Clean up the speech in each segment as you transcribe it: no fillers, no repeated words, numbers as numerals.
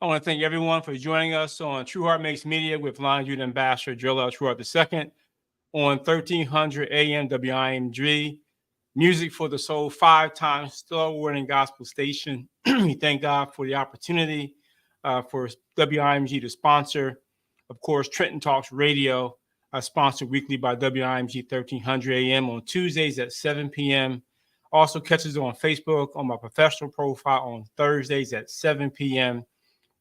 I want to thank everyone for joining us on Truehart Makes Media with Longitude Ambassador Gerald L. Truehart II on 1300 AM WIMG. Music for the Soul, 5-time star-awarding gospel station. We thank God for the opportunity for WIMG to sponsor. Of course, Trenton Talks Radio, sponsored weekly by WIMG 1300 AM on Tuesdays at 7 p.m. Also catches on Facebook on my professional profile on Thursdays at 7 p.m.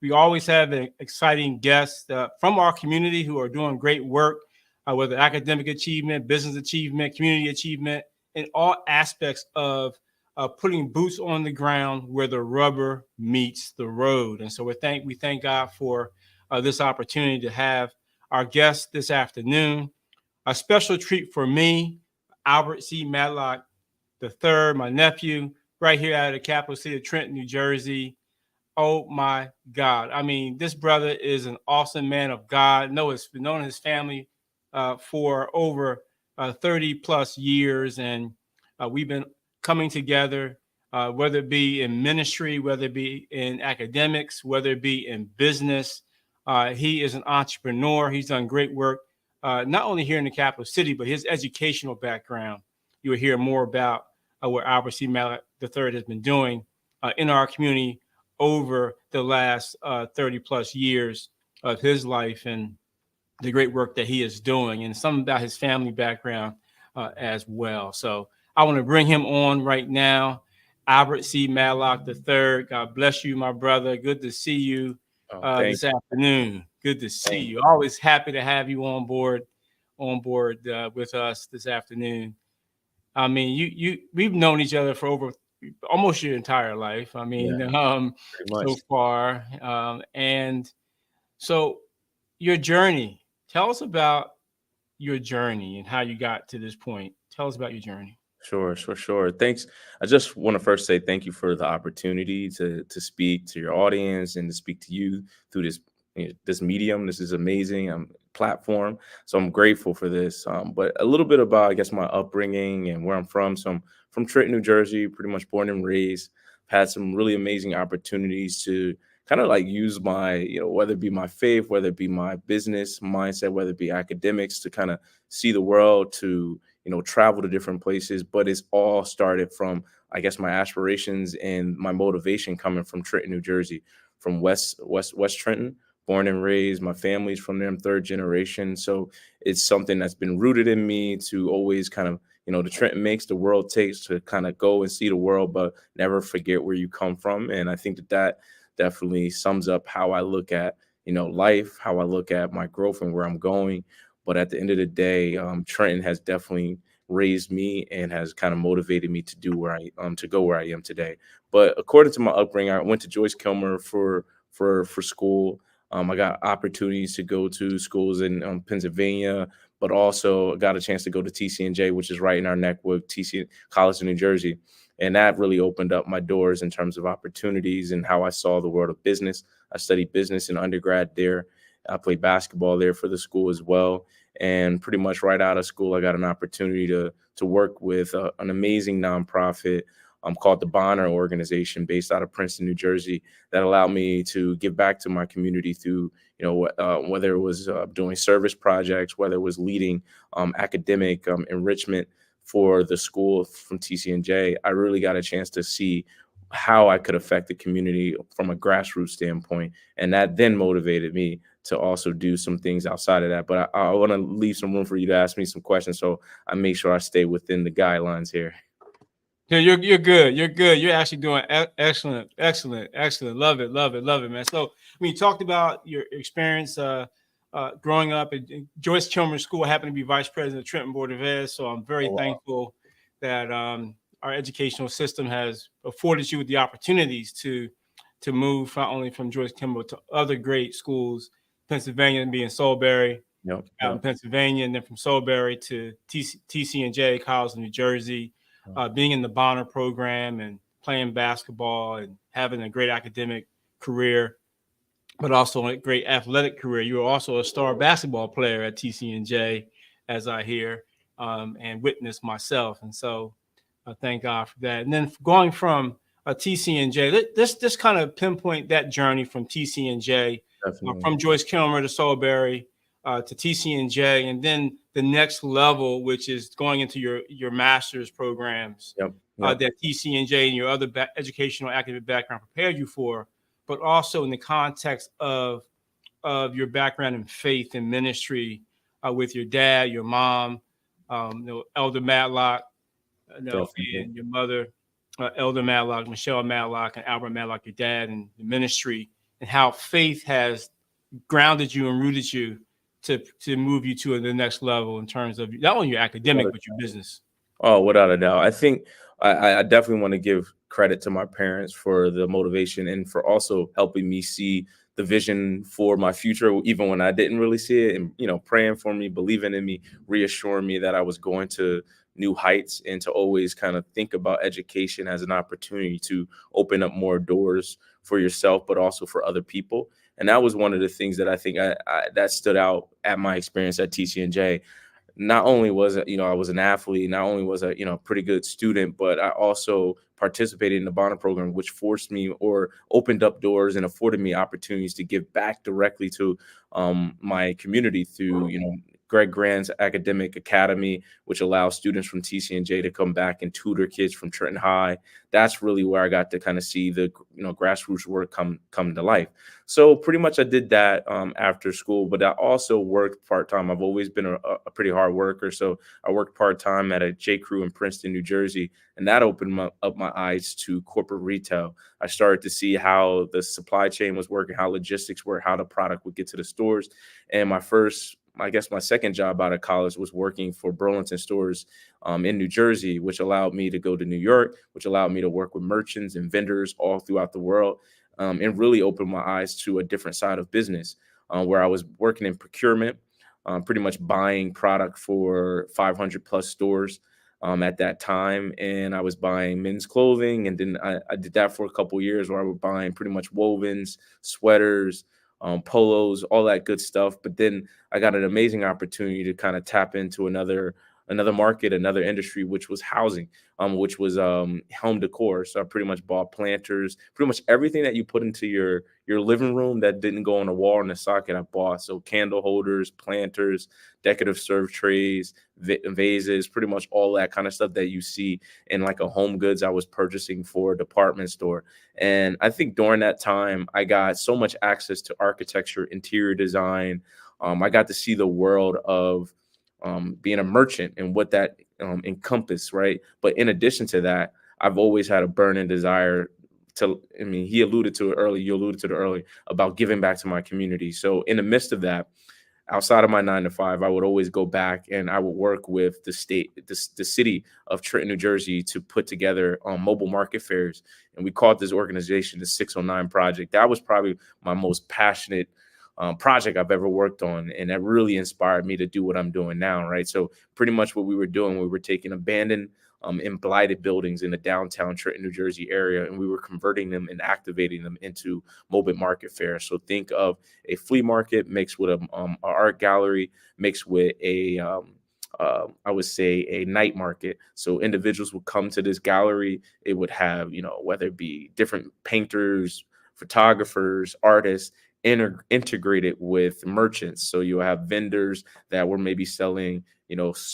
We always have exciting guests from our community who are doing great work, whether academic achievement, business achievement, community achievement, in all aspects of putting boots on the ground where the rubber meets the road. And so we thank God for this opportunity to have our guest this afternoon. A special treat for me, Albert C. Matlock III, my nephew, right here out of the capital city of Trenton, New Jersey. Oh my God. I mean, this brother is an awesome man of God. Has been known his family for over 30 plus years. And we've been coming together, whether it be in ministry, whether it be in academics, whether it be in business. He is an entrepreneur. He's done great work, not only here in the capital city, but his educational background. You will hear more about what Albert C. Matlock III has been doing in our community over the last 30 plus years of his life and the great work that he is doing, and some about his family background as well. So I want to bring him on right now. Albert C. Matlock III. God bless you, my brother. Good to see you this afternoon. Good to see you. Always happy to have you on board with us this afternoon. I mean, we've known each other for over almost your entire life. I mean, so far. And so your journey, tell us about your journey and how you got to this point. Tell us about your journey. Sure. Thanks. I just want to first say thank you for the opportunity to speak to your audience and to speak to you through this medium. This is amazing platform. So I'm grateful for this. But a little bit about, I guess, my upbringing and where I'm from. So I'm from Trenton, New Jersey, pretty much born and raised. I've had some really amazing opportunities to kind of like use my, whether it be my faith, whether it be my business mindset, whether it be academics, to kind of see the world, to travel to different places. But it's all started from, I guess, my aspirations and my motivation coming from Trenton, New Jersey, from West Trenton, born and raised. My family's from there. I'm third generation. So it's something that's been rooted in me to always kind of, the Trenton makes, the world takes, to kind of go and see the world, but never forget where you come from. And I think that definitely sums up how I look at, life, how I look at my growth and where I'm going. But at the end of the day, Trenton has definitely raised me and has kind of motivated me to do to go where I am today. But according to my upbringing, I went to Joyce Kilmer for school. I got opportunities to go to schools in Pennsylvania, but also got a chance to go to TCNJ, which is right in our neck with TC College in New Jersey. And that really opened up my doors in terms of opportunities and how I saw the world of business. I studied business in undergrad there. I played basketball there for the school as well. And pretty much right out of school, I got an opportunity to work with an amazing nonprofit called the Bonner Organization, based out of Princeton, New Jersey, that allowed me to give back to my community through, whether it was doing service projects, whether it was leading academic enrichment for the school from TCNJ. I really got a chance to see how I could affect the community from a grassroots standpoint. And that then motivated me to also do some things outside of that. But I want to leave some room for you to ask me some questions, so I make sure I stay within the guidelines here. Yeah, you're good. You're good. You're actually doing excellent. Love it, man. So you talked about your experience growing up at Joyce Kilmer School. I happen to be vice president of Trenton Board of Ed, so I'm very thankful that our educational system has afforded you with the opportunities to move not only from Joyce Kilmer to other great schools, Pennsylvania, and being Solebury, out in Pennsylvania, and then from Solebury to TCNJ College in New Jersey. Being in the Bonner program and playing basketball and having a great academic career, but also a great athletic career. You were also a star basketball player at TCNJ, as I hear, and witnessed myself. And so I thank God for that. And then going from TCNJ. This kind of pinpoint that journey from TCNJ, Definitely. from Joyce Kilmer to Soulberry to TCNJ, and then the next level, which is going into your master's programs Yep. Yep. that TCNJ and your other educational academic background prepared you for, but also in the context of your background in faith and ministry with your dad, your mom, Elder Matlock, Definitely. and your mother, Elder Matlock, Michelle Matlock, and Albert Matlock, your dad, and the ministry, and how faith has grounded you and rooted you to move you to the next level in terms of not only your academic but your business. Oh, without a doubt. I think I definitely want to give credit to my parents for the motivation and for also helping me see the vision for my future, even when I didn't really see it, and praying for me, believing in me, reassuring me that I was going to new heights, and to always kind of think about education as an opportunity to open up more doors for yourself, but also for other people. And that was one of the things that I think that stood out at my experience at TCNJ. Not only was it, I was an athlete, not only was I, pretty good student, but I also participated in the Bonner program, which forced me or opened up doors and afforded me opportunities to give back directly to my community through, Greg Grant's Academic Academy, which allows students from TCNJ to come back and tutor kids from Trenton High. That's really where I got to kind of see the grassroots work come to life. So pretty much I did that after school, but I also worked part-time. I've always been a pretty hard worker. So I worked part-time at a J. Crew in Princeton, New Jersey, and that opened up my eyes to corporate retail. I started to see how the supply chain was working, how logistics work, how the product would get to the stores. And my second job out of college was working for Burlington Stores in New Jersey, which allowed me to go to New York, which allowed me to work with merchants and vendors all throughout the world, and really opened my eyes to a different side of business, where I was working in procurement, pretty much buying product for 500 plus stores at that time. And I was buying men's clothing. And then I did that for a couple of years, where I was buying pretty much wovens, sweaters, polos, all that good stuff. But then I got an amazing opportunity to kind of tap into another market, another industry, which was housing, which was home decor. So I pretty much bought planters, pretty much everything that you put into your living room that didn't go on a wall in a socket, I bought. So candle holders, planters, decorative serve trays, vases, pretty much all that kind of stuff that you see in like a home goods I was purchasing for a department store. And I think during that time, I got so much access to architecture, interior design. I got to see the world of being a merchant and what that encompassed, right? But in addition to that, I've always had a burning desire you alluded to it early about giving back to my community. So in the midst of that, outside of my 9 to 5, I would always go back and I would work with the city of Trenton, New Jersey, to put together mobile market fairs. And we called this organization the 609 Project. That was probably my most passionate project I've ever worked on. And that really inspired me to do what I'm doing now, right? So pretty much what we were doing, we were taking abandoned and blighted buildings in the downtown Trenton, New Jersey area, and we were converting them and activating them into mobile market fairs. So think of a flea market mixed with a art gallery, mixed with I would say a night market. So individuals would come to this gallery. It would have, whether it be different painters, photographers, artists, integrated with merchants. So you'll have vendors that were maybe selling,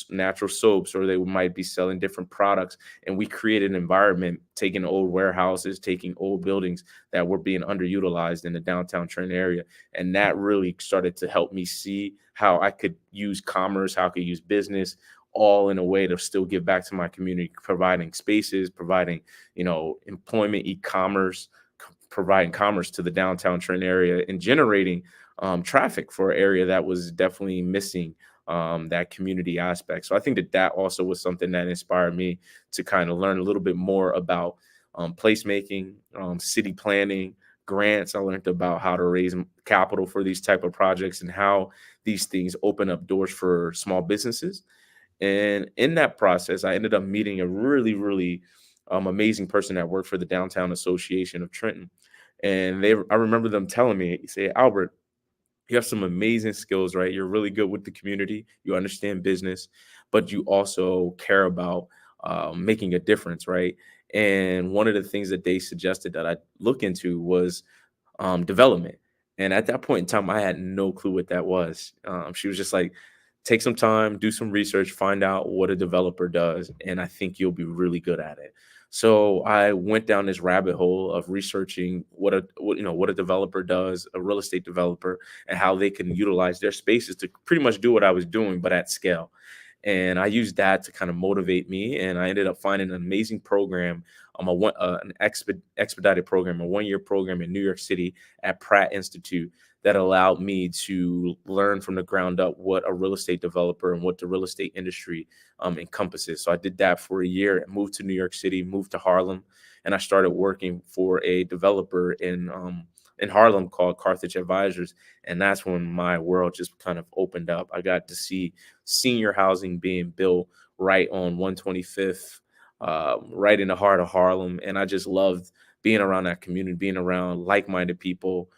natural soaps, or they might be selling different products. And we created an environment, taking old warehouses, taking old buildings that were being underutilized in the downtown Trenton area. And that really started to help me see how I could use commerce, how I could use business, all in a way to still give back to my community, providing spaces, providing, employment, e-commerce, providing commerce to the downtown Trenton area, and generating traffic for an area that was definitely missing that community aspect. So I think that also was something that inspired me to kind of learn a little bit more about placemaking, city planning, grants. I learned about how to raise capital for these type of projects and how these things open up doors for small businesses. And in that process, I ended up meeting a really, really amazing person that worked for the Downtown Association of Trenton. And I remember them telling me, say, Albert, you have some amazing skills, right? You're really good with the community. You understand business, but you also care about making a difference, right? And one of the things that they suggested that I look into was development. And at that point in time, I had no clue what that was. She was just like, take some time, do some research, find out what a developer does, and I think you'll be really good at it. So I went down this rabbit hole of researching what a developer does, a real estate developer, and how they can utilize their spaces to pretty much do what I was doing, but at scale. And I used that to kind of motivate me. And I ended up finding an amazing program, an expedited program, a 1-year program in New York City at Pratt Institute that allowed me to learn from the ground up what a real estate developer and what the real estate industry encompasses. So I did that for a year, moved to New York City, moved to Harlem, and I started working for a developer in Harlem called Carthage Advisors. And that's when my world just kind of opened up. I got to see senior housing being built right on 125th, right in the heart of Harlem. And I just loved being around that community, being around like-minded people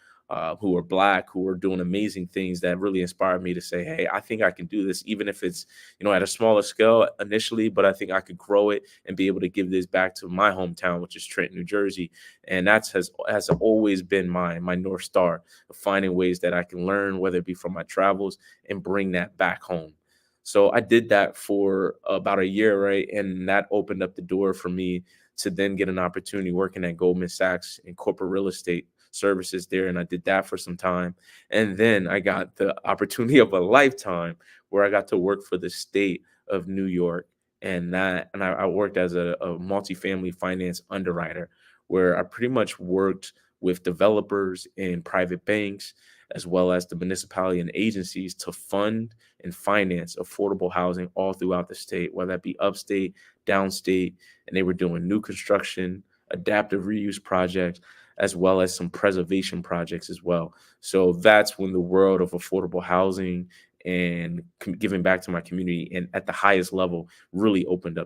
who are Black, who are doing amazing things that really inspired me to say, hey, I think I can do this, even if it's, at a smaller scale initially, but I think I could grow it and be able to give this back to my hometown, which is Trenton, New Jersey. And has always been my North Star, of finding ways that I can learn, whether it be from my travels, and bring that back home. So I did that for about a year, right? And that opened up the door for me to then get an opportunity working at Goldman Sachs in corporate real estate services there. And I did that for some time. And then I got the opportunity of a lifetime where I got to work for the state of New York. And I worked as a multifamily finance underwriter, where I pretty much worked with developers and private banks, as well as the municipality and agencies, to fund and finance affordable housing all throughout the state, whether that be upstate, downstate. And they were doing new construction, adaptive reuse projects, as well as some preservation projects as well. So that's when the world of affordable housing and giving back to my community and at the highest level really opened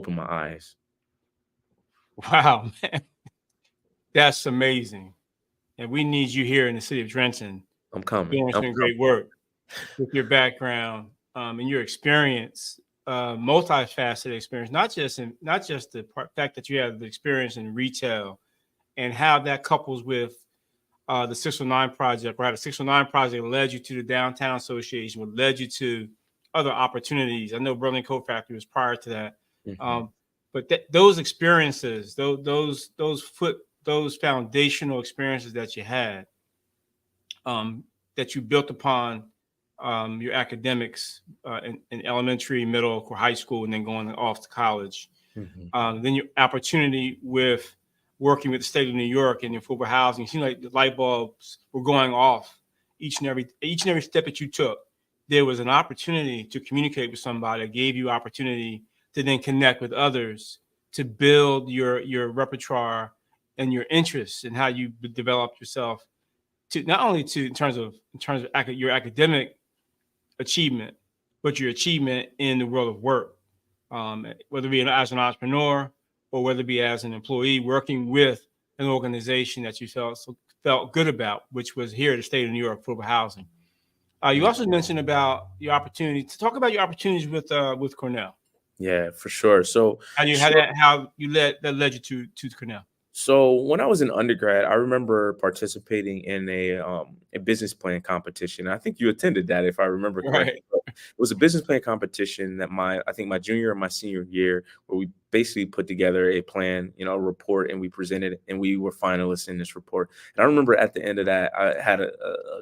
my eyes. Wow, man. That's amazing. And we need you here in the city of Trenton. I'm coming. Doing some great work with your background and your experience, multifaceted experience, not just the fact that you have the experience in retail, and how that couples with the 609 project, right? The 609 project led you to the Downtown Association, what led you to other opportunities. I know Berlin Coat Factory was prior to that. Mm-hmm. But those experiences, those foundational experiences that you had, that you built upon your academics in elementary, middle, or high school, and then going off to college. Mm-hmm. Then your opportunity with working with the state of New York and affordable housing, it seemed like the light bulbs were going off each and every step that you took. There was an opportunity to communicate with somebody that gave you opportunity to then connect with others, to build your repertoire and your interests and how you developed yourself, to not only in terms of your academic achievement, but your achievement in the world of work, whether it be as an entrepreneur or whether it be as an employee working with an organization that you felt good about, which was here at the state of New York Affordable Housing. You also mentioned about your opportunity to talk about your opportunities with Cornell. Yeah, for sure. So How that led you to Cornell. So when I was in undergrad, I remember participating in a business plan competition. I think you attended that, if I remember correctly. Right. It was a business plan competition that I think my junior and my senior year, where we basically put together a plan, a report, and we presented it, and we were finalists in this report. And I remember at the end of that, I had a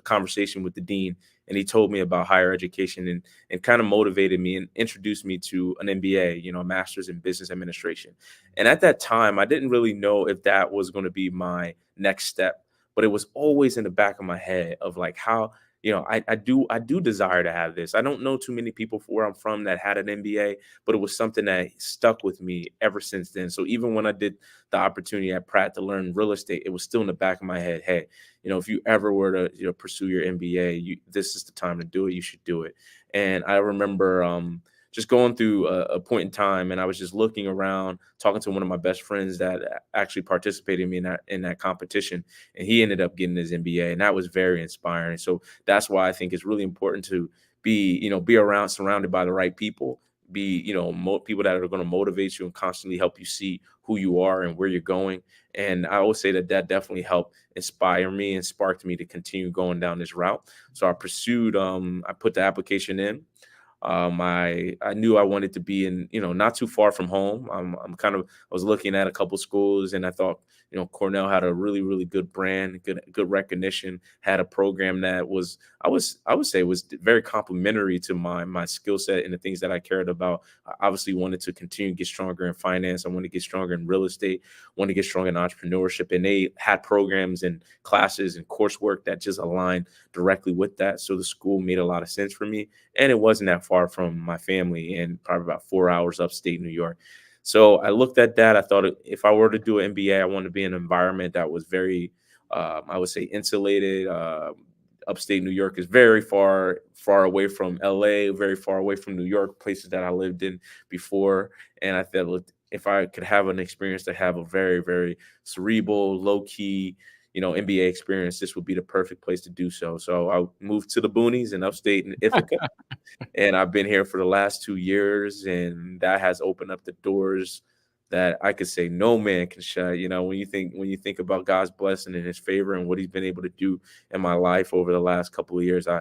conversation with the dean, and he told me about higher education and kind of motivated me and introduced me to an MBA, a master's in business administration. And at that time, I didn't really know if that was going to be my next step, but it was always in the back of my head of like how, I do desire to have this. I don't know too many people where I'm from that had an MBA, but it was something that stuck with me ever since then. So even when I did the opportunity at Pratt to learn real estate, it was still in the back of my head. Hey, if you ever were to pursue your MBA, this is the time to do it. You should do it. And I remember just going through a point in time, and I was just looking around, talking to one of my best friends that actually participated in that competition, and he ended up getting his MBA, and that was very inspiring. So that's why I think it's really important to be surrounded by the right people, be people that are going to motivate you and constantly help you see who you are and where you're going. And I always say that that definitely helped inspire me and sparked me to continue going down this route. So I pursued, I put the application in. I knew I wanted to be in, not too far from home. I was looking at a couple schools, and I thought, Cornell had a really, really good brand, good recognition, had a program that was, I would say was very complementary to my skill set and the things that I cared about. I obviously wanted to continue to get stronger in finance. I want to get stronger in real estate, want to get stronger in entrepreneurship. And they had programs and classes and coursework that just aligned directly with that. So the school made a lot of sense for me. And it wasn't that far from my family, and probably about 4 hours upstate New York. So I looked at that. I thought if I were to do an MBA, I wanted to be in an environment that was very, I would say, insulated. Upstate New York is very far away from LA, very far away from New York, places that I lived in before. And I thought, look, if I could have an experience to have a very, very cerebral, low key, MBA experience, this would be the perfect place to do so. So I moved to the boonies in upstate in Ithaca. And I've been here for the last 2 years, and that has opened up the doors that I could say no man can shut. When you think about God's blessing and his favor and what he's been able to do in my life over the last couple of years, I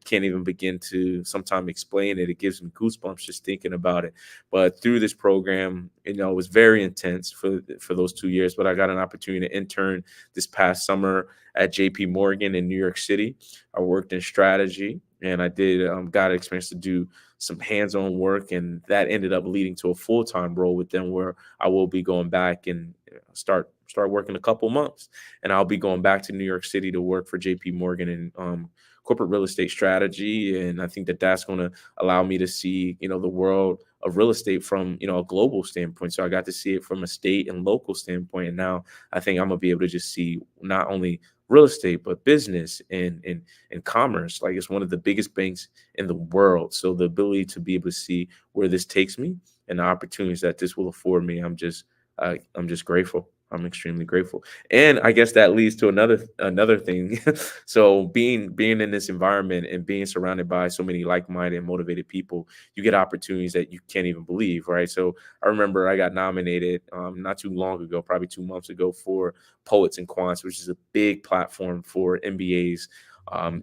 can't even begin to sometimes explain it. It gives me goosebumps just thinking about it. But through this program, it was very intense for those 2 years. But I got an opportunity to intern this past summer at JP Morgan in New York City. I worked in strategy, and I got an experience to do some hands-on work, and that ended up leading to a full-time role with them, where I will be going back and start working a couple months, and I'll be going back to New York City to work for JP Morgan in corporate real estate strategy. And I think that that's going to allow me to see, the world of real estate from, a global standpoint. So I got to see it from a state and local standpoint. And now I think I'm going to be able to just see not only real estate, but business and commerce. Like, it's one of the biggest banks in the world. So the ability to be able to see where this takes me and the opportunities that this will afford me, I'm just grateful. I'm extremely grateful. And I guess that leads to another thing. So being in this environment and being surrounded by so many like-minded and motivated people, you get opportunities that you can't even believe, right? So I remember I got nominated not too long ago, probably 2 months ago, for Poets and Quants, which is a big platform for MBAs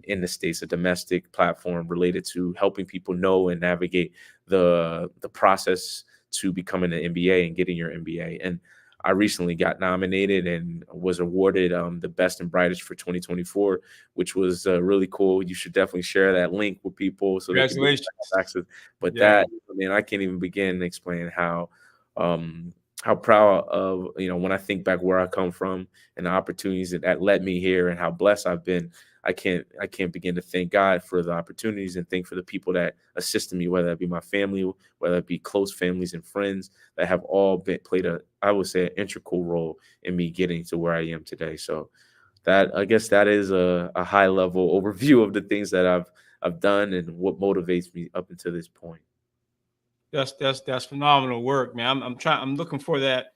in the States, a domestic platform related to helping people know and navigate the process to becoming an MBA and getting your MBA. And I recently got nominated and was awarded the best and brightest for 2024, which was really cool. You should definitely share that link with people so they can Congratulations. have access. But Yeah. I can't even begin to explain how proud of, when I think back where I come from and the opportunities that led me here and how blessed I've been. I can't begin to thank God for the opportunities and thank for the people that assisted me, whether it be my family, whether it be close families and friends that have all played I would say, an integral role in me getting to where I am today. So I guess that is a high level overview of the things that I've done and what motivates me up until this point. That's phenomenal work, man. I'm looking for that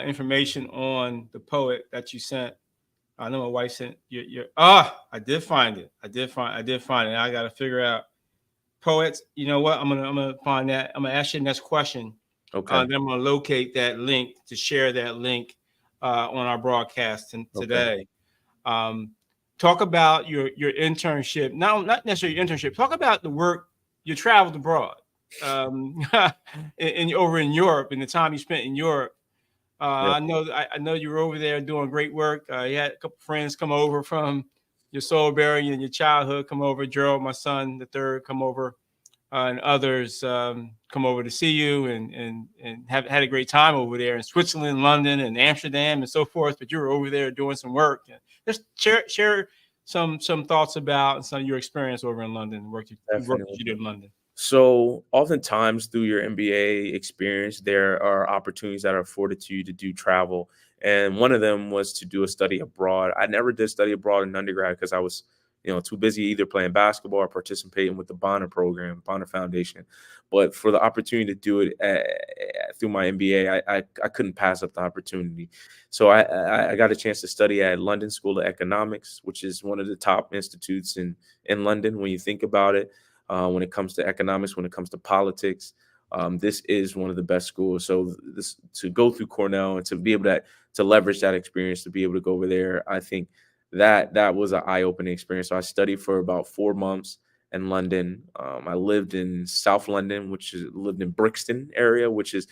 information on the poet that you sent. I know my wife sent your I did find it. I did find it. I got to figure out poets. You know what? I'm gonna find that. I'm gonna ask you the next question. Okay. Then I'm gonna locate that link to share that link on our broadcast today. Talk about your internship. Not necessarily your internship. Talk about the work you traveled abroad, over in Europe, and the time you spent in Europe. Yeah. I know you were over there doing great work. You had a couple friends come over from your soul bearing and your childhood come over. Gerald, my son, the third, come over, and others come over to see you and have had a great time over there in Switzerland, London, and Amsterdam, and so forth. But you were over there doing some work. Just share some thoughts about some of your experience over in London, the work that you did in London. So oftentimes through your MBA experience, there are opportunities that are afforded to you to do travel. And one of them was to do a study abroad. I never did study abroad in undergrad because I was, too busy either playing basketball or participating with the Bonner program, Bonner Foundation. But for the opportunity to do it through my MBA, I couldn't pass up the opportunity. So I got a chance to study at London School of Economics, which is one of the top institutes in London when you think about it. When it comes to economics, when it comes to politics. This is one of the best schools. So this, to go through Cornell and to be able to leverage that experience, to be able to go over there, I think that was an eye-opening experience. So I studied for about 4 months in London. I lived in South London, lived in Brixton area, which is,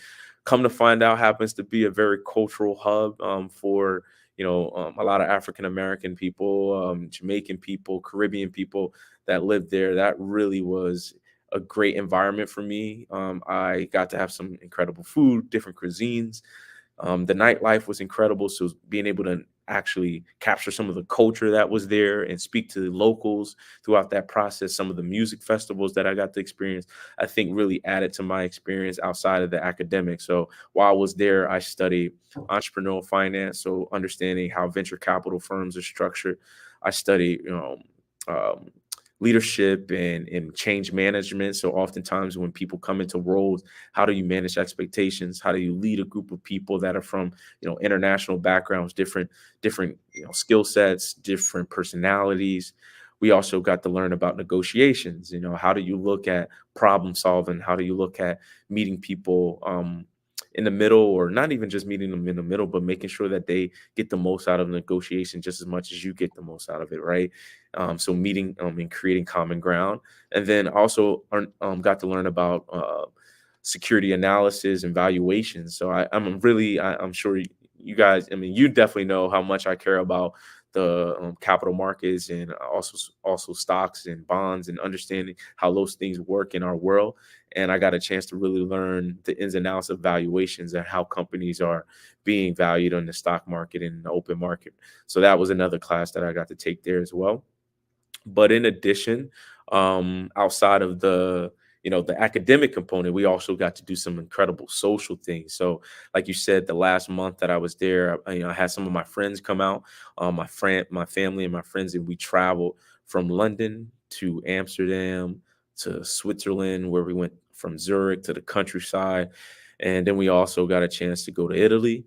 come to find out, happens to be a very cultural hub for a lot of African American people, Jamaican people, Caribbean people that lived there. That really was a great environment for me. I got to have some incredible food, different cuisines. The nightlife was incredible. So being able to actually capture some of the culture that was there and speak to the locals throughout that process, some of the music festivals that I got to experience, I think really added to my experience outside of the academic. So while I was there, I studied entrepreneurial finance, so understanding how venture capital firms are structured. I studied, um, leadership and change management. So oftentimes when people come into roles, how do you manage expectations? How do you lead a group of people that are from, international backgrounds, different, skill sets, different personalities? We also got to learn about negotiations. How do you look at problem solving? How do you look at meeting people in the middle, or not even just meeting them in the middle, but making sure that they get the most out of negotiation just as much as you get the most out of it, right? So meeting and creating common ground. And then also got to learn about security analysis and valuations. So I'm sure you guys, you definitely know how much I care about the capital markets, and also stocks and bonds, and understanding how those things work in our world. And I got a chance to really learn the ins and outs of valuations and how companies are being valued on the stock market and the open market. So that was another class that I got to take there as well. But in addition, outside of the academic component, we also got to do some incredible social things. So like you said, the last month that I was there, I had some of my friends come out, my family and my friends, and we traveled from London to Amsterdam to Switzerland, where we went from Zurich to the countryside. And then we also got a chance to go to Italy,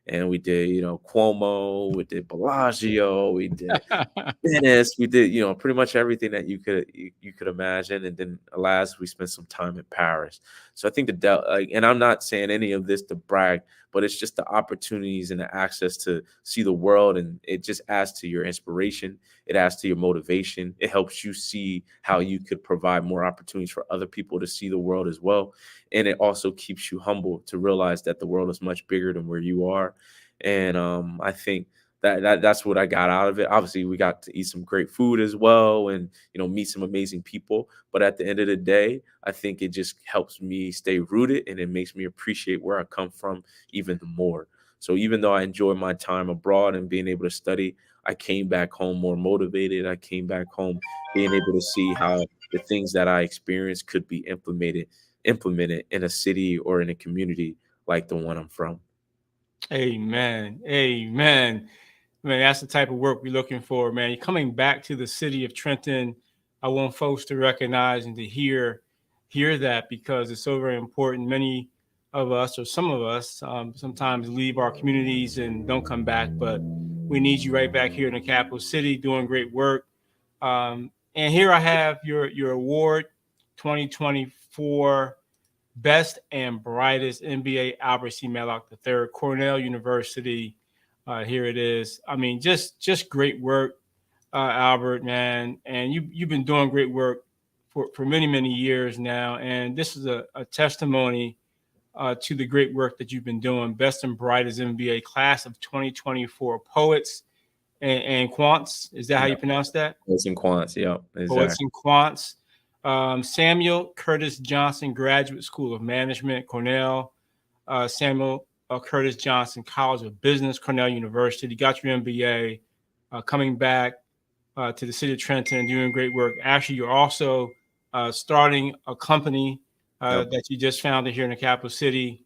and we did, Cuomo, we did Bellagio, we did Venice, we did, pretty much everything that you could imagine. And then last, we spent some time in Paris. So I think and I'm not saying any of this to brag, but it's just the opportunities and the access to see the world, and it just adds to your inspiration. It adds to your motivation. It helps you see how you could provide more opportunities for other people to see the world as well. And it also keeps you humble to realize that the world is much bigger than where you are. And I think that's what I got out of it. Obviously, we got to eat some great food as well, and meet some amazing people. But at the end of the day, I think it just helps me stay rooted, and it makes me appreciate where I come from even more. So even though I enjoyed my time abroad and being able to study, I came back home more motivated. I came back home being able to see how the things that I experienced could be implemented in a city or in a community like the one I'm from. Amen. Amen. Man, that's the type of work we're looking for, man. You're coming back to the city of Trenton. I want folks to recognize and to hear that, because it's so very important. Many of us, or some of us, sometimes leave our communities and don't come back, but we need you right back here in the capital city doing great work. And here I have your award, 2024 Best and Brightest MBA Albert C. Matlock III, Cornell University. Here it is. I mean, just great work, Albert, man. And you've been doing great work for many years now. And this is a testimony to the great work that you've been doing. Best and Brightest MBA Class of 2024 Poets and Quants. Is that how you pronounce that? Poets and Quants, yeah, exactly. Poets and Quants. Samuel Curtis Johnson Graduate School of Management, Cornell. Samuel Curtis Johnson College of Business, Cornell University. Got your MBA. Coming back to the city of Trenton and doing great work. Actually, you're also starting a company that you just founded here in the capital city.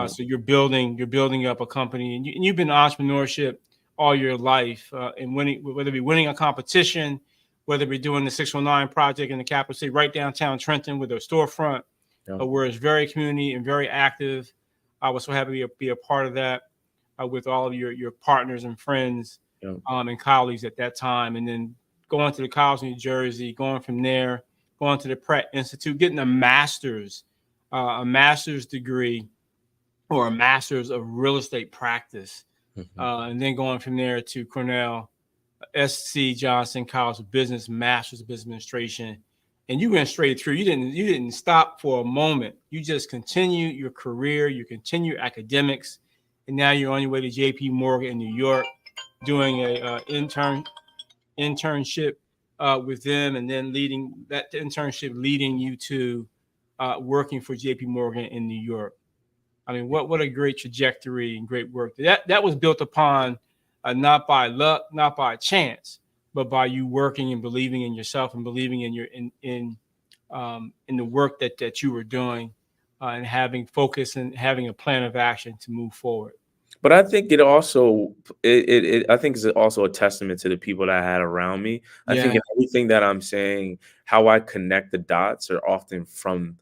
So you're building up a company, and you've been in entrepreneurship all your life, and whether it be winning a competition, whether it be doing the 619 project in the capital city, right downtown Trenton with a storefront, where it's very community and very active. I was so happy to be a part of that with all of your partners and friends and colleagues at that time. And then going to the College of New Jersey, going from there, going to the Pratt Institute, getting a master's a master's degree or a master's of real estate practice, and then going from there to Cornell, SC Johnson College of Business, Master's of Business Administration, and you went straight through. You didn't stop for a moment. You just continue your career, you continue academics, and now you're on your way to J.P. Morgan in New York, doing a internship with them, and then leading that internship leading you to working for J.P. Morgan in New York. I mean, what a great trajectory and great work. That was built upon not by luck, not by chance, but by you working and believing in yourself and believing in in the work that you were doing, and having focus and having a plan of action to move forward. But I think it also I think it's also a testament to the people that I had around me. I think in everything that I'm saying, how I connect the dots are often from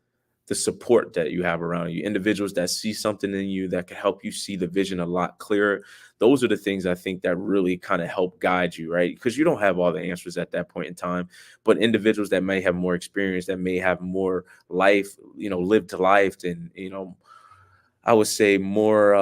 the support that you have around you, individuals that see something in you that can help you see the vision a lot clearer. Those are the things I think that really kind of help guide you, right? Because you don't have all the answers at that point in time, but individuals that may have more experience, that may have more life, lived life, and I would say more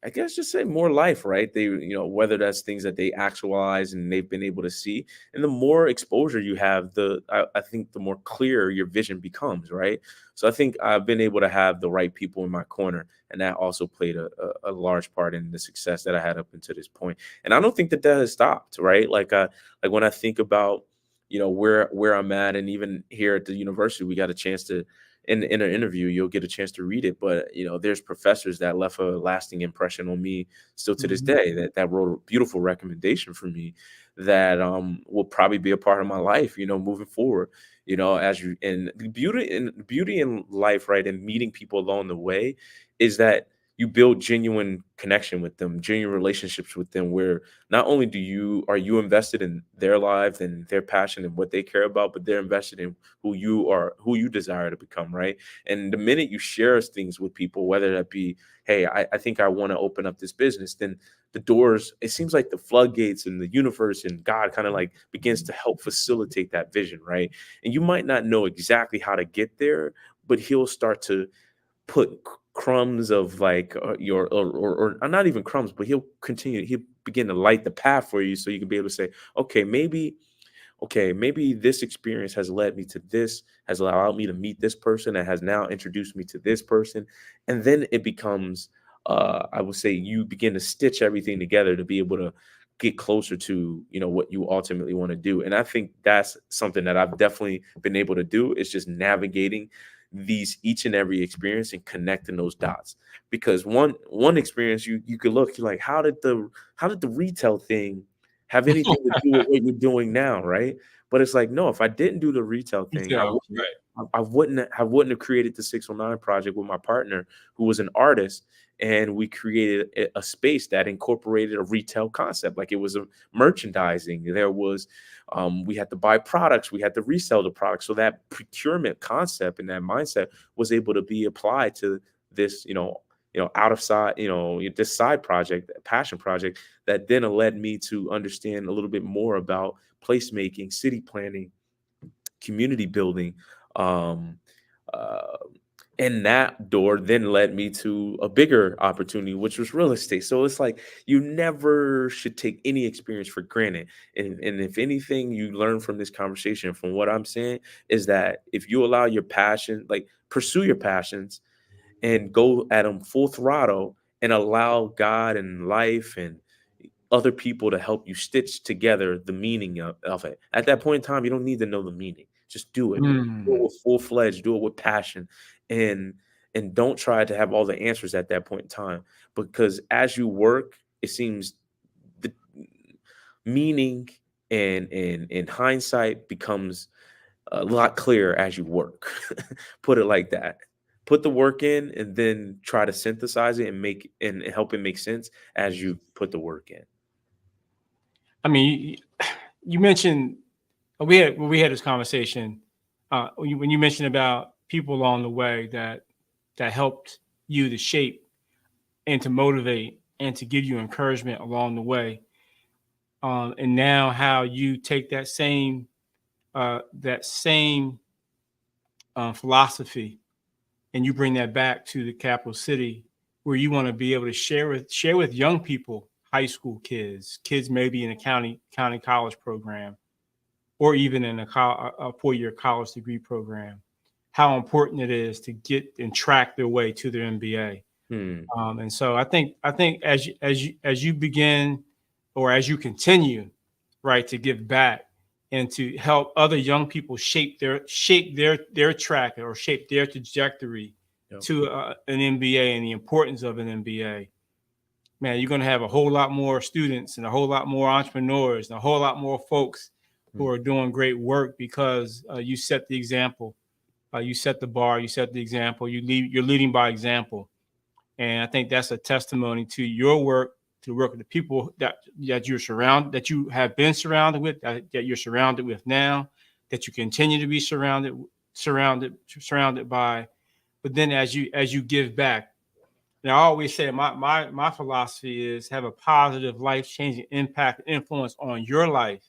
I guess just say more life, right? They, whether that's things that they actualize and they've been able to see. And the more exposure you have, I think the more clear your vision becomes, right? So I think I've been able to have the right people in my corner. And that also played a large part in the success that I had up until this point. And I don't think that has stopped, right? Like when I think about, where I'm at, and even here at the university, we got a chance to, in an interview, you'll get a chance to read it. But, there's professors that left a lasting impression on me still to this day, that wrote a beautiful recommendation for me that will probably be a part of my life, moving forward, as you, and the beauty in life, right, and meeting people along the way is that you build genuine connection with them, genuine relationships with them, where not only are you invested in their lives and their passion and what they care about, but they're invested in who you desire to become, right? And the minute you share things with people, whether that be, hey, I think I want to open up this business, then the doors, it seems like the floodgates and the universe and God kind of like begins to help facilitate that vision, right? And you might not know exactly how to get there, but he'll start to put crumbs of like or not even crumbs, but he'll begin to light the path for you, so you can be able to say, okay, maybe this experience has led me to this, has allowed me to meet this person, that has now introduced me to this person. And then it becomes I would say you begin to stitch everything together to be able to get closer to what you ultimately want to do. And I think that's something that I've definitely been able to do, is just navigating each and every experience and connecting those dots. Because one experience, you could look, you're like, how did the retail thing have anything to do with what you're doing now, right? But it's like, no, if I didn't do the retail thing, I wouldn't have created the 609 project with my partner, who was an artist, and we created a space that incorporated a retail concept. Like, it was a merchandising. There was we had to buy products, we had to resell the products. So that procurement concept and that mindset was able to be applied to this, out of side, this side project, passion project, that then led me to understand a little bit more about placemaking, city planning, community building. And that door then led me to a bigger opportunity, which was real estate. So it's like, you never should take any experience for granted. And if anything you learn from this conversation, from what I'm saying, is that if you allow your passion, like pursue your passions and go at them full throttle, and allow God and life and other people to help you stitch together the meaning of it. At that point in time, you don't need to know the meaning. Just do it. Do it with full-fledged, do it with passion. And don't try to have all the answers at that point in time. Because as you work, it seems the meaning and hindsight becomes a lot clearer as you work. Put it like that. Put the work in, and then try to synthesize it and help it make sense as you put the work in. I mean, you mentioned we had this conversation when you mentioned about people along the way that helped you to shape and to motivate and to give you encouragement along the way, and now how you take that same philosophy and you bring that back to the capital city, where you want to be able to share with young people, high school kids maybe in a county college program, or even in a 4-year college degree program, how important it is to get and track their way to their MBA. And so I think as you begin, or as you continue, right, to give back and to help other young people shape their track or shape their trajectory to an MBA and the importance of an MBA, man, you're going to have a whole lot more students and a whole lot more entrepreneurs and a whole lot more folks who are doing great work, because you set the example, you set the bar, you set the example, you're leading by example. And I think that's a testimony to your work, to work with the people that you have been surrounded with, that you're surrounded with now, that you continue to be surrounded by. But then as you give back, and I always say my philosophy is have a positive, life-changing impact, influence on your life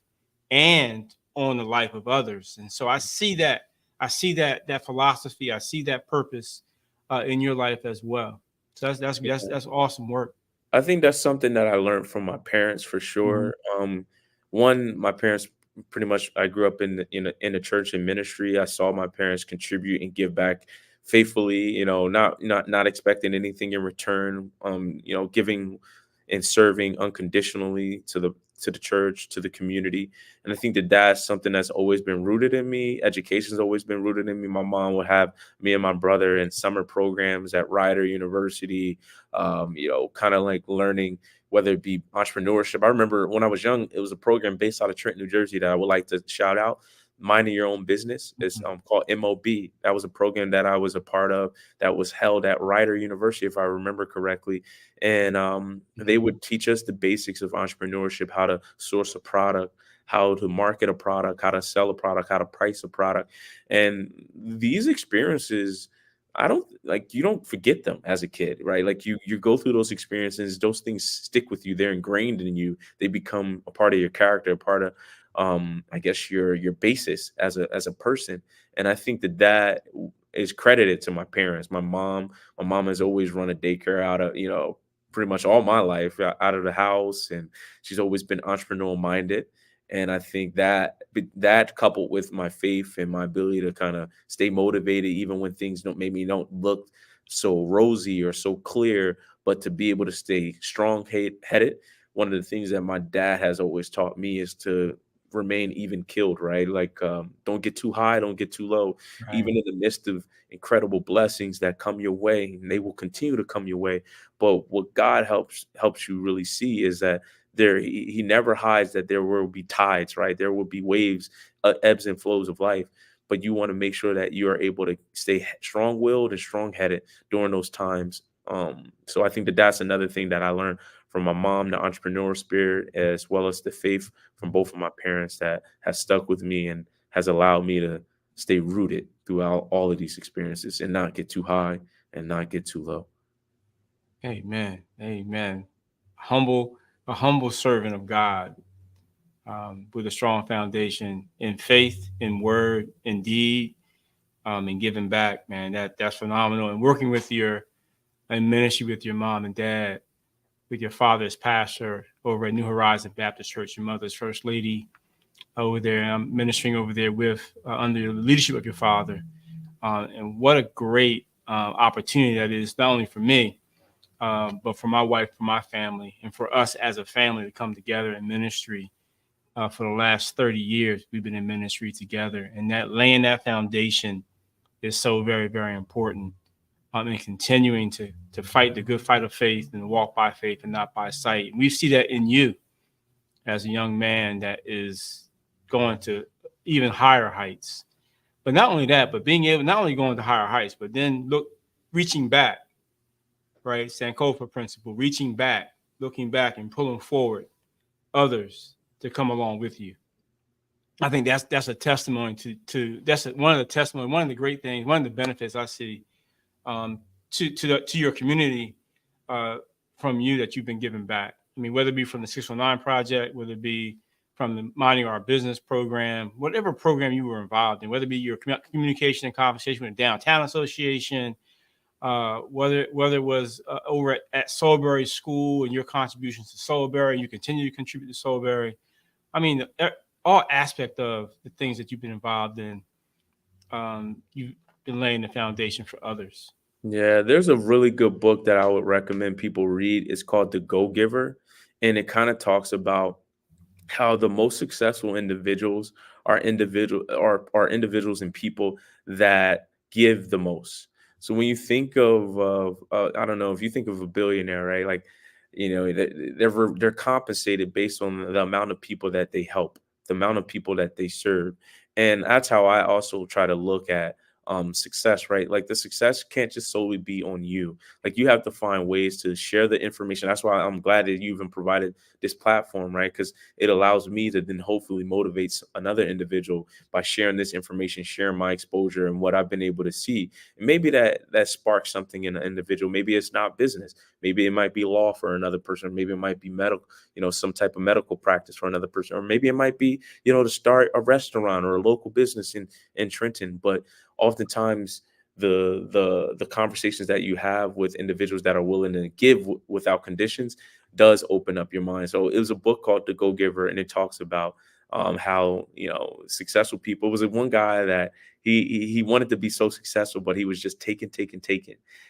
and on the life of others. And so I see that philosophy, I see that purpose in your life as well. So that's awesome work. I think that's something that I learned from my parents for sure. My parents pretty much, I grew up in the church and ministry. I saw my parents contribute and give back faithfully, not expecting anything in return, giving and serving unconditionally to the church, to the community. And I think that that's something that's always been rooted in me. Education's always been rooted in me. My mom would have me and my brother in summer programs at Rider University, kind of like learning, whether it be entrepreneurship. I remember when I was young, it was a program based out of Trenton, New Jersey, that I would like to shout out. Minding Your Own Business. It's called MOB. That was a program that I was a part of that was held at Rider University, if I remember correctly. And they would teach us the basics of entrepreneurship, how to source a product, how to market a product, how to sell a product, how to price a product. And these experiences, you don't forget them as a kid, right? Like you go through those experiences, those things stick with you. They're ingrained in you. They become a part of your character, a part of I guess your basis as a person. And I think that is credited to my parents. My mom has always run a daycare out of, pretty much all my life out of the house. And she's always been entrepreneurial minded. And I think that coupled with my faith and my ability to kind of stay motivated, even when things don't look so rosy or so clear, but to be able to stay strong headed. One of the things that my dad has always taught me is to remain even keeled, right? Like, don't get too high, don't get too low, Right. Even in the midst of incredible blessings that come your way, and they will continue to come your way. But what God helps you really see is that he never hides that there will be tides, right? There will be waves, ebbs and flows of life. But you want to make sure that you are able to stay strong-willed and strong-headed during those times. So I think that that's another thing that I learned from my mom, the entrepreneurial spirit, as well as the faith from both of my parents that has stuck with me and has allowed me to stay rooted throughout all of these experiences and not get too high and not get too low. Amen. A humble servant of God, with a strong foundation in faith, in word, in deed, and giving back, man. That's phenomenal. And working in ministry with your mom and dad, with your father as pastor over at New Horizon Baptist Church, your mother's first lady over there. And I'm ministering over there with under the leadership of your father. And what a great opportunity that is, not only for me, but for my wife, for my family, and for us as a family to come together in ministry. For the last 30 years, we've been in ministry together, and that laying that foundation is so very, very important. And continuing to fight the good fight of faith and walk by faith and not by sight. And we see that in you as a young man that is going to even higher heights. But not only that, but being able, not only going to higher heights, but then reaching back, right? Sankofa principle, reaching back, looking back and pulling forward others to come along with you. I think that's a testimony one of the great things, one of the benefits I see to your community from you that you've been giving back. I mean, whether it be from the 619 Project, whether it be from the Minding Our Business program, whatever program you were involved in, whether it be your communication and conversation with the Downtown Association, whether it was over at Soulberry School and your contributions to Soulberry, and you continue to contribute to Soulberry. I mean, all aspect of the things that you've been involved in, you've been laying the foundation for others. Yeah, there's a really good book that I would recommend people read. It's called The Go Giver, and it kind of talks about how the most successful individuals are individuals and people that give the most. So when you think of I don't know, if you think of a billionaire, right? Like, they're compensated based on the amount of people that they help, the amount of people that they serve, and that's how I also try to look at success, right? Like the success can't just solely be on you. Like you have to find ways to share the information. That's why I'm glad that you even provided this platform, right? Because it allows me to then hopefully motivate another individual by sharing this information, sharing my exposure and what I've been able to see. And maybe that sparks something in an individual. Maybe it's not business. Maybe it might be law for another person. Maybe it might be medical, some type of medical practice for another person. Or maybe it might be, to start a restaurant or a local business in Trenton. But oftentimes the conversations that you have with individuals that are willing to give without conditions does open up your mind. So it was a book called The Go Giver, and it talks about how successful people. It was one guy that he wanted to be so successful, but he was just taking,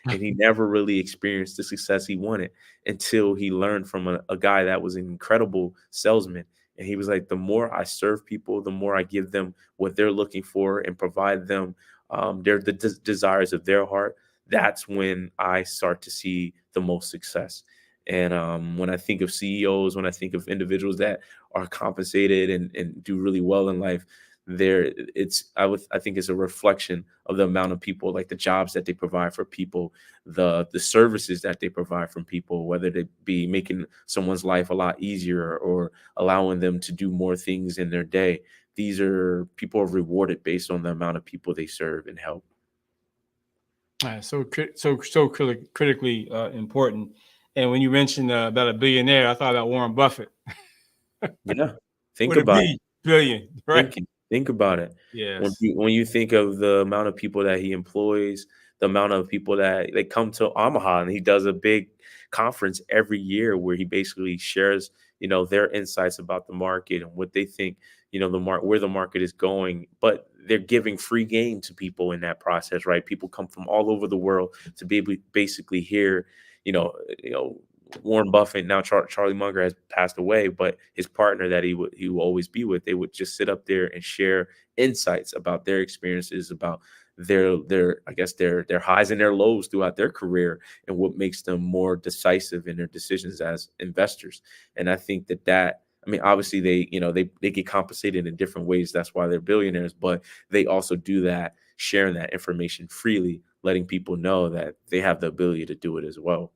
and he never really experienced the success he wanted until he learned from a guy that was an incredible salesman. And he was like, the more I serve people, the more I give them what they're looking for and provide them the desires of their heart. That's when I start to see the most success. And when I think of CEOs, when I think of individuals that are compensated and do really well in life, I think it's a reflection of the amount of people, like the jobs that they provide for people, the services that they provide from people, whether they be making someone's life a lot easier or allowing them to do more things in their day. These are people are rewarded based on the amount of people they serve and help. So critically important. And when you mentioned about a billionaire, I thought about Warren Buffett Yeah, think with a about it. B, billion, right? Think about it. Yes. When you think of the amount of people that he employs, the amount of people that they come to Omaha, and he does a big conference every year where he basically shares, their insights about the market and what they think, where the market is going. But they're giving free game to people in that process, right? People come from all over the world to be able to basically hear, you know, Warren Buffett. Now Charlie Munger has passed away, but his partner that he would always be with, they would just sit up there and share insights about their experiences, about their I guess their highs and their lows throughout their career, and what makes them more decisive in their decisions as investors. And I think that I mean, obviously they get compensated in different ways. That's why they're billionaires, but they also do that, sharing that information freely, letting people know that they have the ability to do it as well.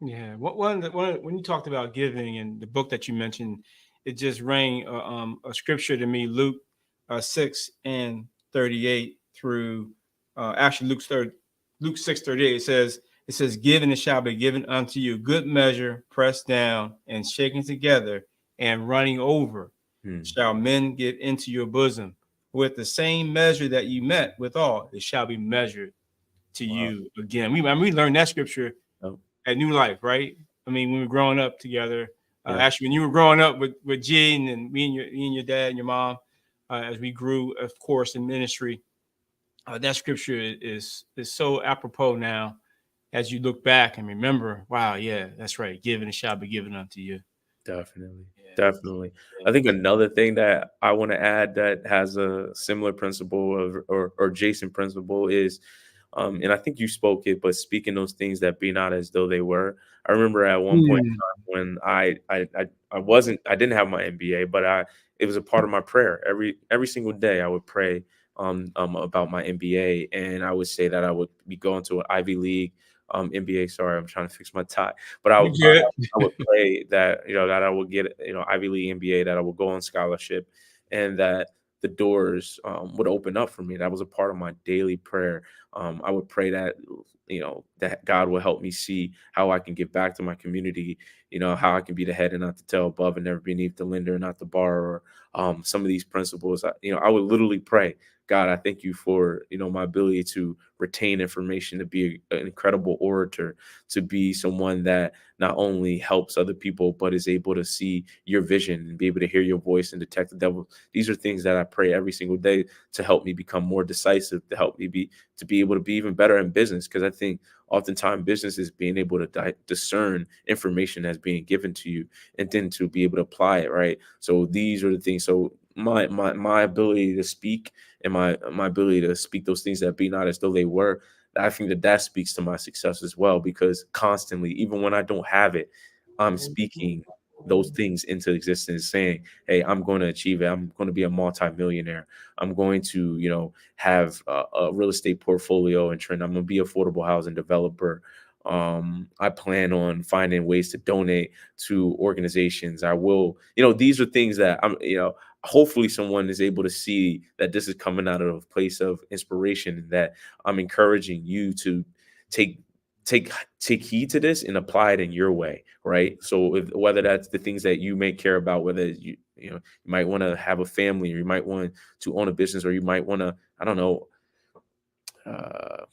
Yeah. When you talked about giving and the book that you mentioned, it just rang a scripture to me, Luke 6:38 through actually Luke 6:38. It says, "Give and it shall be given unto you, good measure, pressed down and shaken together and running over, Hmm. shall men give into your bosom. With the same measure that you met withal, it shall be measured to Wow. you again." We learned that scripture Oh, at New Life, right? I mean, when we were growing up together, yeah. actually, when you were growing up with Gene and me and your dad and your mom, as we grew, of course, in ministry, that scripture is so apropos now as you look back and remember. Wow, yeah, that's right. Given it shall be given unto you. Definitely. Yes, Definitely. I think yes. another thing that I want to add that has a similar principle or Jason principle is, and I think you spoke it, but speaking those things that be not as though they were. I remember at one point Mm. in time when I didn't have my MBA, but it was a part of my prayer. Every single day I would pray about my MBA, and I would say that I would be going to an Ivy League MBA. Sorry, I'm trying to fix my tie, but You good? I would pray that that I would get Ivy League MBA, that I would go on scholarship, and that the doors would open up for me. That was a part of my daily prayer. I would pray that that God will help me see how I can give back to my community. How I can be the head and not the tail, above and never beneath, the lender and not the borrower. Some of these principles, I would literally pray God, I thank you for, my ability to retain information, to be an incredible orator, to be someone that not only helps other people, but is able to see your vision and be able to hear your voice and detect the devil. These are things that I pray every single day to help me become more decisive, to help me be able to be even better in business. Because I think oftentimes business is being able to discern information that's being given to you and then to be able to apply it, right? So these are the things. So my ability to speak and my ability to speak those things that be not as though they were, I think that speaks to my success as well, because constantly, even when I don't have it, I'm speaking those things into existence, saying, hey, I'm going to achieve it. I'm going to be a multimillionaire. I'm going to, have a real estate portfolio and trend. I'm going to be an affordable housing developer. I plan on finding ways to donate to organizations. I will, these are things that hopefully someone is able to see that this is coming out of a place of inspiration, and that I'm encouraging you to take heed to this and apply it in your way, right? So whether that's the things that you may care about, whether you might want to have a family, or you might want to own a business, or you might want to, I don't know, uh,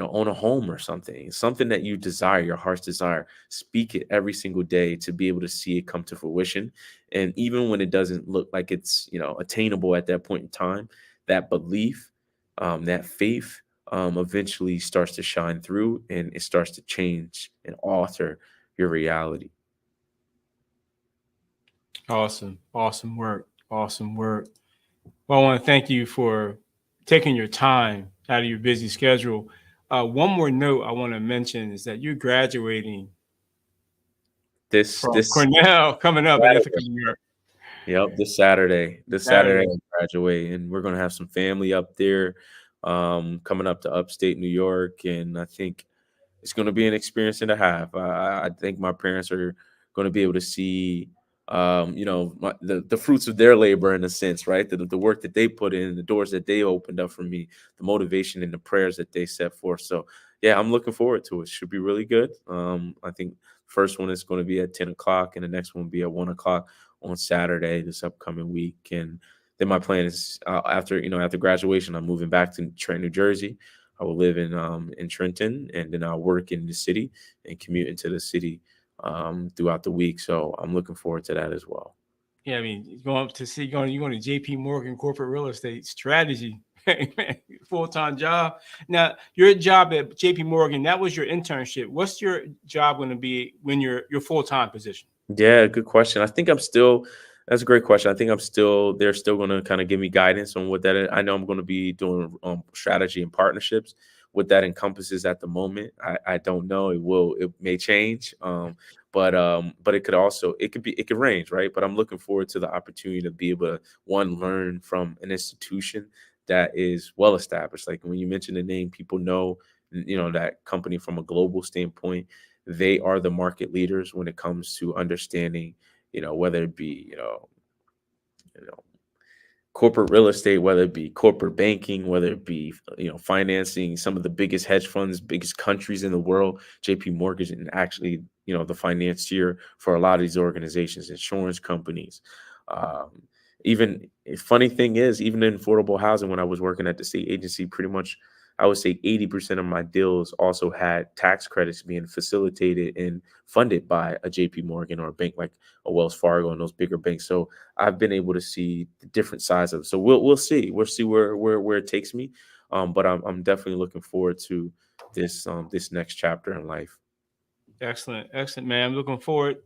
own a home or something that you desire, your heart's desire. Speak it every single day to be able to see it come to fruition. And even when it doesn't look like it's, attainable at that point in time, that belief, that faith, eventually starts to shine through, and it starts to change and alter your reality. Awesome. Awesome work. Awesome work. Well, I want to thank you for taking your time out of your busy schedule. One more note I want to mention is that you're graduating This from this Cornell coming up in Ithaca, Saturday. New York. Yep, this Saturday. This Saturday Saturday. I graduate, and we're gonna have some family up there, coming up to upstate New York, and I think it's going to be an experience and a half. I think my parents are going to be able to see, the fruits of their labor, in a sense, right? The work that they put in, the doors that they opened up for me, the motivation and the prayers that they set forth. So, yeah, I'm looking forward to it. Should be really good. I think first one is going to be at 10 o'clock, and the next one will be at 1 o'clock on Saturday this upcoming week. And then my plan is, after graduation, I'm moving back to Trenton, New Jersey. I will live in Trenton, and then I'll work in the city and commute into the city throughout the week. So I'm looking forward to that as well. Yeah, I mean, you're going to JP Morgan Corporate Real Estate Strategy, full-time job. Now, your job at JP Morgan, that was your internship. What's your job going to be when your full-time position? Yeah, good question. That's a great question. I think they're still going to kind of give me guidance on what that is. I know I'm going to be doing strategy and partnerships. What that encompasses at the moment, I don't know. It may change. But it could range, right? But I'm looking forward to the opportunity to be able to, one, learn from an institution that is well established. Like when you mention the name, people know, that company from a global standpoint. They are the market leaders when it comes to understanding, whether it be, you know, corporate real estate, whether it be corporate banking, whether it be, financing some of the biggest hedge funds, biggest countries in the world. JP Morgan, and actually, the financier for a lot of these organizations, insurance companies. Um, Even funny thing is, even in affordable housing, when I was working at the state agency, pretty much I would say 80% of my deals also had tax credits being facilitated and funded by a JP Morgan or a bank like a Wells Fargo and those bigger banks. So I've been able to see the different sides of it. So we'll see. We'll see where it takes me. But I'm definitely looking forward to this next chapter in life. Excellent, excellent, man. I'm looking forward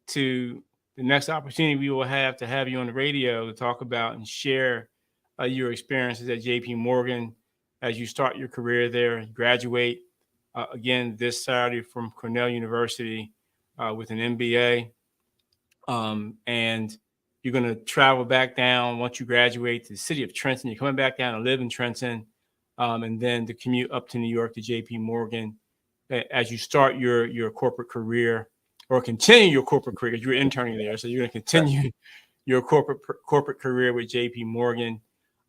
to the next opportunity we will have to have you on the radio to talk about and share your experiences at JP Morgan as you start your career there, graduate again this Saturday from Cornell University with an MBA. And you're going to travel back down once you graduate to the city of Trenton. You're coming back down to live in Trenton, and then to commute up to New York to JP Morgan as you start your corporate career, or continue your corporate career, because you're interning there. So you're going to continue your corporate career with JP Morgan.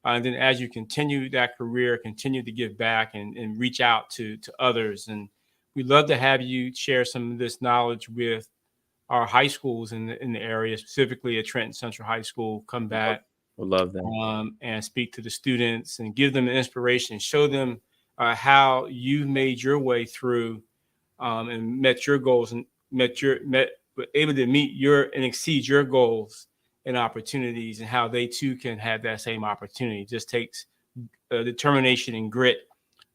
And then as you continue that career, continue to give back and reach out to others. And we'd love to have you share some of this knowledge with our high schools in the area, specifically at Trenton Central High School. Come back We love that. and speak to the students and give them an inspiration, show them how you made your way through and met your goals and were able to meet your and exceed your goals and opportunities, and how they too can have that same opportunity. It just takes determination and grit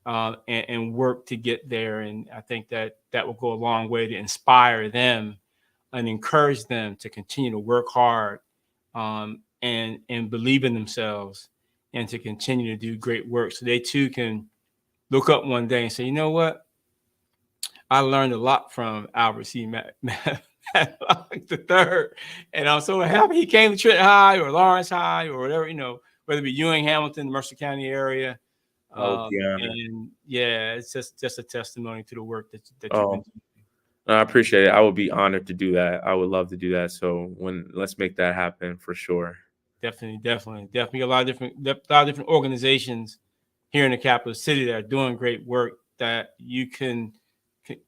and work to get there. And I think that that will go a long way to inspire them and encourage them to continue to work hard and believe in themselves and to continue to do great work, so they too can look up one day and say, you know what, I learned a lot from Albert C. Matlock the third, and I'm so happy he came to Trenton High or Lawrence High or whatever, whether it be Ewing, Hamilton, Mercer County area. And yeah, it's just a testimony to the work that you've been doing. I appreciate it. I would be honored to do that. I would love to do that. So let's make that happen for sure. Definitely. A lot of different organizations here in the capital city that are doing great work that you can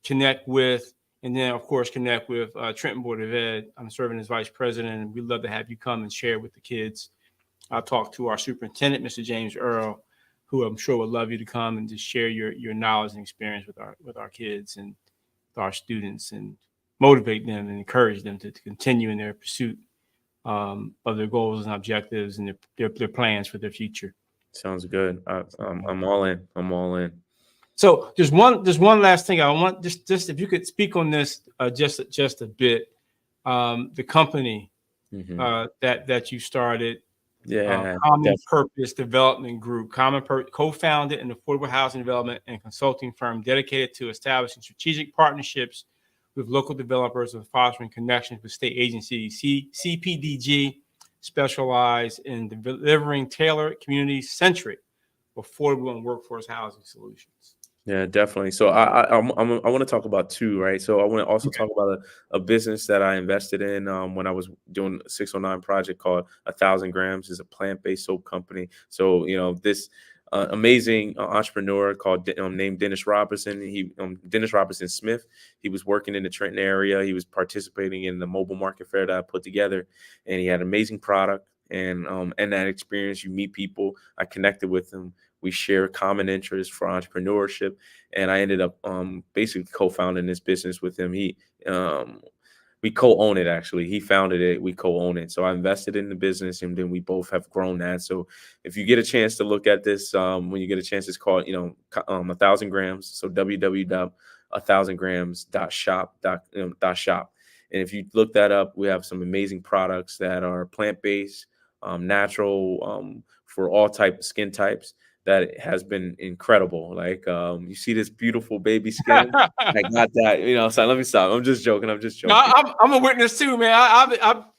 connect with, and then of course connect with Trenton Board of Ed. I'm serving as vice president, and we'd love to have you come and share with the kids. I'll talk to our superintendent, Mr. James Earl, who I'm sure would love you to come and just share your knowledge and experience with our kids and our students, and motivate them and encourage them to continue in their pursuit of their goals and objectives and their plans for their future. Sounds good. I'm all in. I'm all in. So there's one last thing I want, just if you could speak on this just a bit. The company that you started, Common Purpose Development Group, co-founded an affordable housing development and consulting firm dedicated to establishing strategic partnerships with local developers and fostering connections with state agencies. CPDG specialize in delivering tailored, community-centric, affordable, and workforce housing solutions. Yeah, definitely. So I want to talk about two, right? So I want to also talk about a business that I invested in when I was doing a 609 project called 1,000 Grams. Is a plant-based soap company. So this amazing entrepreneur called named Dennis Robinson. Dennis Robinson Smith. He was working in the Trenton area. He was participating in the mobile market fair that I put together, and he had an amazing product. And that experience, you meet people. I connected with him. We share common interests for entrepreneurship, and I ended up basically co-founding this business with him. We co-own it, actually. He founded it, we co-own it. So I invested in the business, and then we both have grown that. So if you get a chance to look at this, when you get a chance, it's called 1,000 Grams. So www.1000grams.shop. And if you look that up, we have some amazing products that are plant-based, natural, for all types of skin types. That has been incredible. Like you see this beautiful baby skin. I got that. So let me stop. I'm just joking. No, I'm a witness too, man. I got.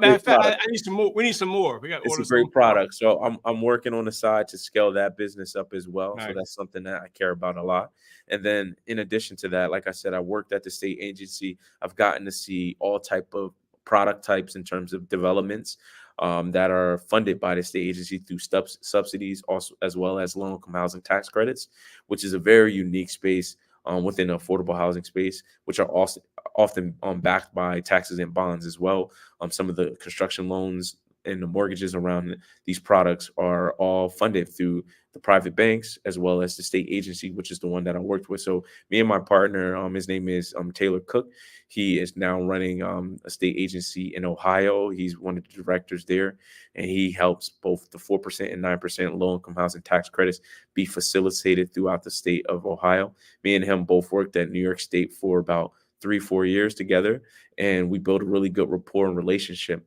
Matter of fact, I need some more. We need some more. We got. It's a great product. So I'm working on the side to scale that business up as well. Nice. So that's something that I care about a lot. And then in addition to that, like I said, I worked at the state agency. I've gotten to see all type of product types in terms of developments that are funded by the state agency through subsidies, also as well as low-income housing tax credits, which is a very unique space within the affordable housing space, which are also often backed by taxes and bonds as well. Some of the construction loans and the mortgages around these products are all funded through the private banks as well as the state agency, which is the one that I worked with. So me and my partner, his name is Taylor Cook. He is now running a state agency in Ohio. He's one of the directors there, and he helps both the 4% and 9% low-income housing tax credits be facilitated throughout the state of Ohio. Me and him both worked at New York State for about 3-4 years together, and we built a really good rapport and relationship.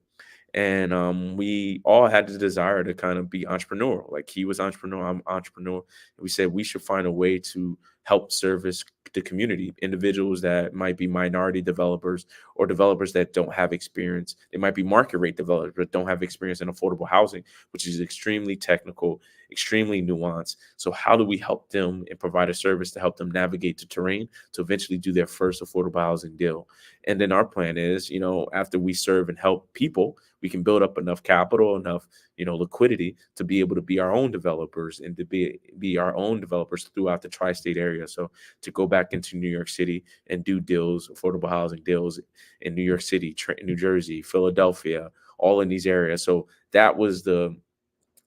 And we all had the desire to kind of be entrepreneurial. Like he was entrepreneur, I'm entrepreneur. And we said we should find a way to help service the community, individuals that might be minority developers or developers that don't have experience. They might be market rate developers, but don't have experience in affordable housing, which is extremely technical, extremely nuanced. So how do we help them and provide a service to help them navigate the terrain to eventually do their first affordable housing deal? And then our plan is, after we serve and help people, we can build up enough capital, enough, liquidity to be able to be our own developers and to be our own developers throughout the tri-state area. So to go back into New York City and do deals, affordable housing deals in New York City, Trenton, New Jersey, Philadelphia, all in these areas. So that was the,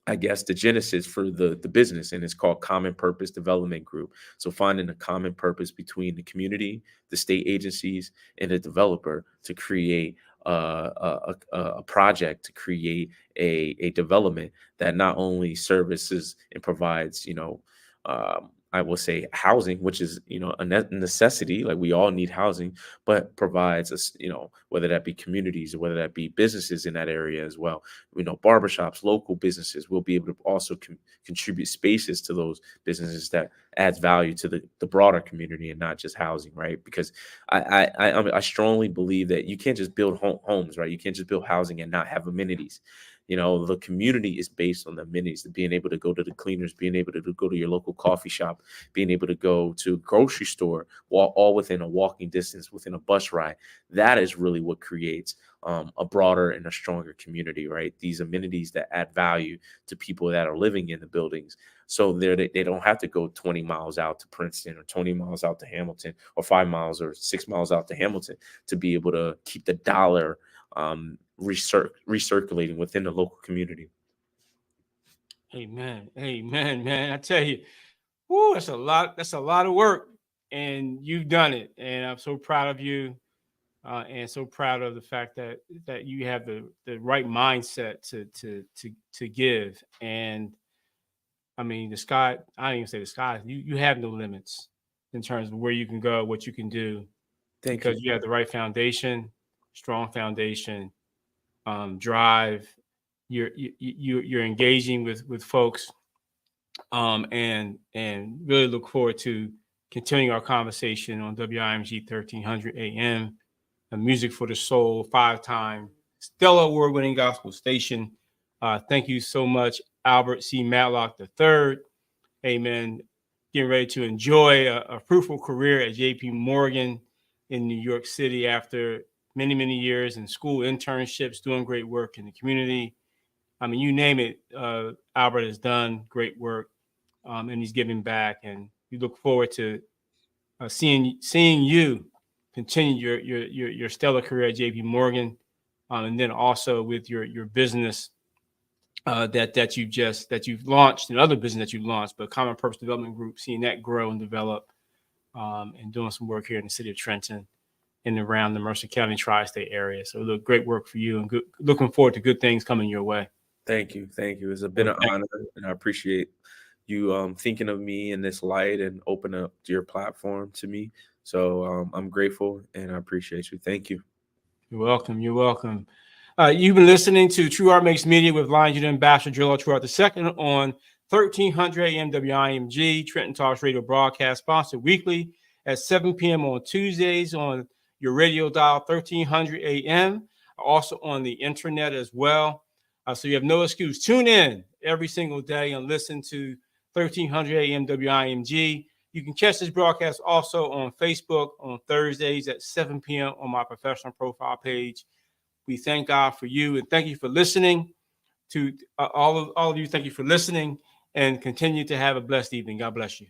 I guess, the genesis for the business, and it's called Common Purpose Development Group. So finding a common purpose between the community, the state agencies, and the developer to create a project, to create a development that not only services and provides, I will say housing, which is, a necessity, like we all need housing, but provides us, whether that be communities or whether that be businesses in that area as well. Barbershops, local businesses will be able to also contribute spaces to those businesses that adds value to the broader community and not just housing, right? Because I strongly believe that you can't just build homes, right? You can't just build housing and not have amenities. The community is based on the amenities, being able to go to the cleaners, being able to go to your local coffee shop, being able to go to a grocery store, all within a walking distance, within a bus ride. That is really what creates a broader and a stronger community, right? These amenities that add value to people that are living in the buildings. So they don't have to go 20 miles out to Princeton or 20 miles out to Hamilton or 5 miles or 6 miles out to Hamilton to be able to keep the dollar recirculating within the local community. Amen. Amen, man. I tell you, whoo, that's a lot. That's a lot of work, and you've done it. And I'm so proud of you, and so proud of the fact that you have the right mindset to give. And I mean, the sky. I don't even say the sky. You have no limits in terms of where you can go, what you can do, because you have the right foundation, strong foundation, drive. You're engaging with folks, and really look forward to continuing our conversation on WIMG 1300 AM, a music for the soul, 5-time Stellar Award-winning gospel station. Thank you so much, Albert C. Matlock III. Amen. Getting ready to enjoy a fruitful career at J.P. Morgan in New York City after many, many years in school internships, doing great work in the community. I mean, you name it, Albert has done great work, and he's giving back. And we look forward to seeing you continue your stellar career at J.P. Morgan, and then also with your business that you've launched, and other business that you've launched, but Common Purpose Development Group, seeing that grow and develop, and doing some work here in the city of Trenton and around the Mercer County tri-state area. So look, great work for you, and looking forward to good things coming your way. Thank you. It's been an honor, and I appreciate you thinking of me in this light and open up your platform to me. So I'm grateful, and I appreciate you. Thank you. You're welcome. You've been listening to Truehart Makes Media with Lions Unit Ambassador Gerald L. Truehart II on 1300 AM WIMG, Trenton Talks Radio broadcast, sponsored weekly at 7 p.m. on Tuesdays on your radio dial 1300 AM, also on the internet as well. So you have no excuse. Tune in every single day and listen to 1300 AM WIMG. You can catch this broadcast also on Facebook on Thursdays at 7 p.m. on my professional profile page. We thank God for you, and thank you for listening to all of you. Thank you for listening, and continue to have a blessed evening. God bless you.